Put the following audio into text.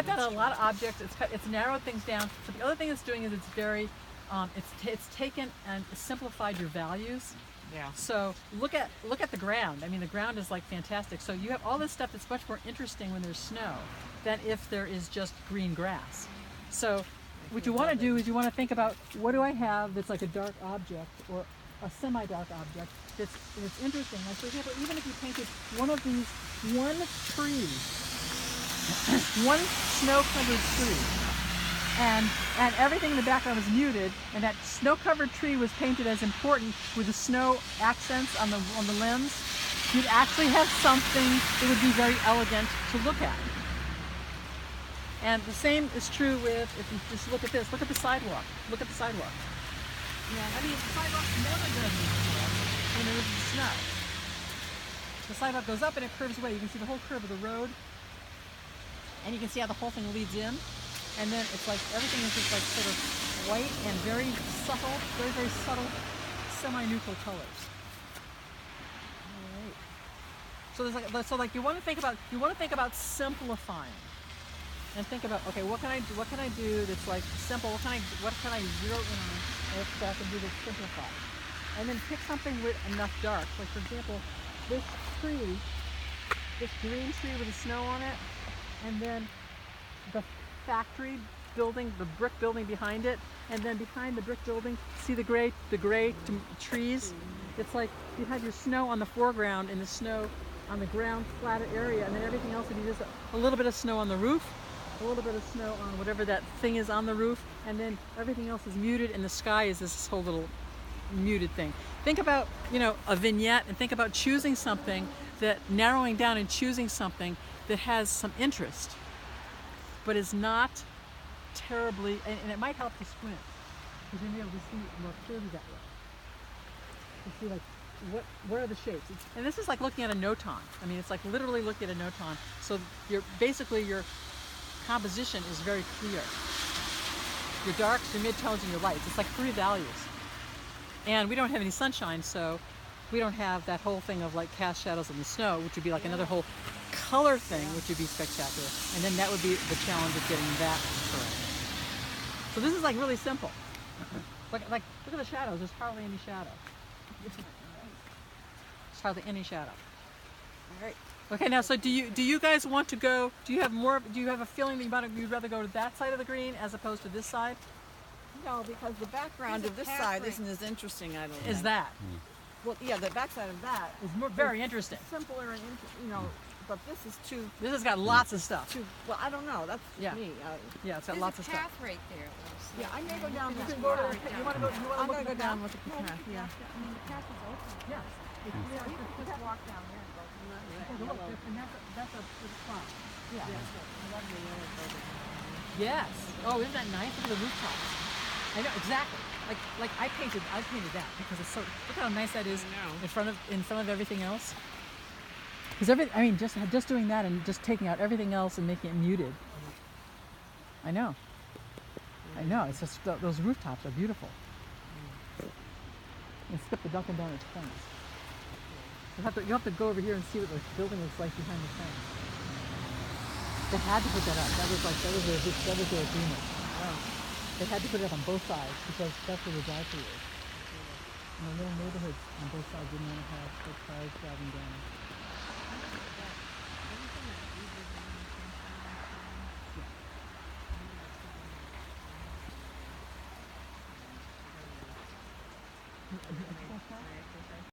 cut down a lot of objects. It's narrowed things down. But the other thing it's doing is it's very, it's taken and simplified your values. Yeah. So look at the ground. I mean, the ground is like fantastic. So you have all this stuff that's much more interesting when there's snow than if there is just green grass. So what you want to do is you want to think about, what do I have that's like a dark object or a semi-dark object that's interesting. Like for example, even if you painted one of these, one tree, one snow-covered tree, and everything in the background was muted, and that snow-covered tree was painted as important with the snow accents on the limbs, you'd actually have something that would be very elegant to look at. And the same is true with, if you just look at this, look at the sidewalk. Look at the sidewalk. Yeah, I mean, the sidewalk never does this when there isn't snow. The sidewalk goes up and it curves away. You can see the whole curve of the road, and you can see how the whole thing leads in. And then it's like everything is just like sort of white and very subtle, very subtle, semi-neutral colors. All right. So there's like you want to think about simplifying. And think about, okay, what can I do that's like simple? What can I zero in on that I can do that's simplified? And then pick something with enough dark. Like for example, this tree, this green tree with the snow on it, and then the factory building, the brick building behind it, and then behind the brick building, see the gray trees? It's like you have your snow on the foreground and the snow on the ground flat area, and then everything else would be just a little bit of snow on the roof, a little bit of snow on whatever that thing is on the roof, and then everything else is muted, and the sky is this whole little muted thing. Think about, a vignette, and think about choosing something narrowing down and choosing something that has some interest, but is not terribly, and it might help to squint, because you'll be able to see more clearly that way. To see like, what are the shapes? And this is like looking at a noton. I mean, it's like literally looking at a noton. So your composition is very clear. Your darks, your midtones, and your lights. It's like 3 values. And we don't have any sunshine, so we don't have that whole thing of like cast shadows in the snow, which would be like another whole color thing, which would be spectacular. And then that would be the challenge of getting that correct. So this is like really simple. Like look at the shadows. There's hardly any shadow. There's hardly any shadow. All right. Okay, now, so do you guys want to go? Do you have a feeling that you'd rather go to that side of the green as opposed to this side? No, because the background of this side isn't as interesting, I don't think. Is that? Well, yeah, the backside of that is very interesting. Simpler and but this is too. This has got lots of stuff. Well, I don't know. That's just me. Yeah, it's got lots of stuff. There's a path right there. Yeah, I may go down this path. You want to go? I'm going to go down with the path. Yeah. I mean, the path is open. Yes. You could just walk down there and go from there. Look, and that's a spot. Yeah. Yes. Yes. Oh, isn't that nice? Look at the rooftops. I know exactly. Like I painted that because it's so. Look how nice that is in front of everything else. Because just doing that and just taking out everything else and making it muted. I know. It's just those rooftops are beautiful. And skip the Dunkin' Donuts fence. You have to go over here and see what the building looks like behind the fence. They had to put that up. That was their agreement. They had to put it up on both sides because that's where the drive-thru is. And the little neighborhoods on both sides didn't want to have the cars driving down.